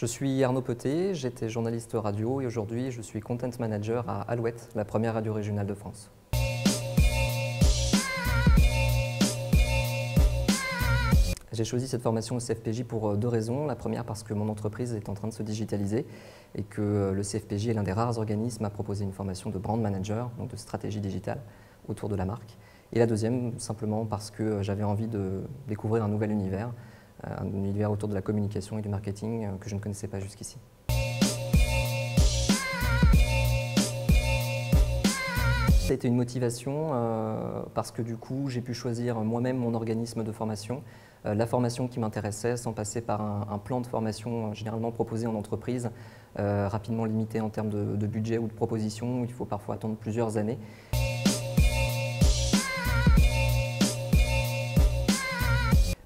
Je suis Arnaud Petet, j'étais journaliste radio et aujourd'hui je suis Content Manager à Alouette, la première radio régionale de France. J'ai choisi cette formation au CFPJ pour deux raisons. La première parce que mon entreprise est en train de se digitaliser et que le CFPJ est l'un des rares organismes à proposer une formation de brand manager, donc de stratégie digitale autour de la marque. Et la deuxième, simplement parce que j'avais envie de découvrir un nouvel univers autour de la communication et du marketing que je ne connaissais pas jusqu'ici. Ça a été une motivation parce que du coup j'ai pu choisir moi-même mon organisme de formation, la formation qui m'intéressait sans passer par un plan de formation généralement proposé en entreprise, rapidement limité en termes de budget ou de proposition, où il faut parfois attendre plusieurs années.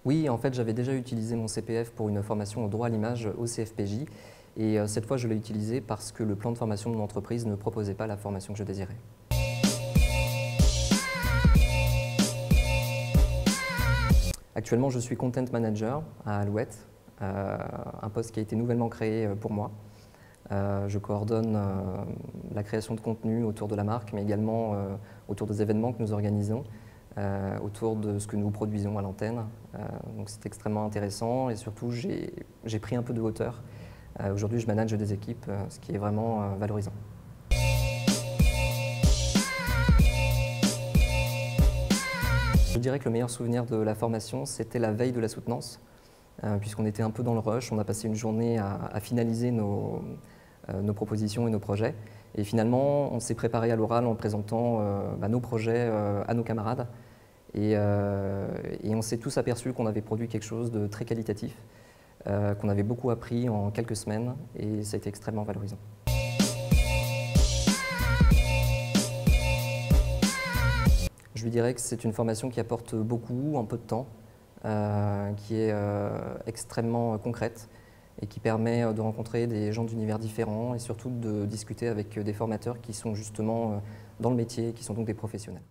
Oui, en fait, j'avais déjà utilisé mon CPF pour une formation au droit à l'image au CFPJ et cette fois, je l'ai utilisé parce que le plan de formation de mon entreprise ne proposait pas la formation que je désirais. Actuellement, je suis Content Manager à Alouette, un poste qui a été nouvellement créé pour moi. Je coordonne la création de contenu autour de la marque, mais également autour des événements que nous organisons, autour de ce que nous produisons à l'antenne. Donc c'est extrêmement intéressant et surtout j'ai pris un peu de hauteur. Aujourd'hui je manage des équipes, ce qui est vraiment valorisant. Je dirais que le meilleur souvenir de la formation, c'était la veille de la soutenance, puisqu'on était un peu dans le rush. On a passé une journée à finaliser nos propositions et nos projets. Et finalement, on s'est préparé à l'oral en présentant nos projets à nos camarades. Et on s'est tous aperçus qu'on avait produit quelque chose de très qualitatif, qu'on avait beaucoup appris en quelques semaines, et ça a été extrêmement valorisant. Je lui dirais que c'est une formation qui apporte beaucoup en peu de temps, qui est extrêmement concrète et qui permet de rencontrer des gens d'univers différents et surtout de discuter avec des formateurs qui sont justement dans le métier et qui sont donc des professionnels.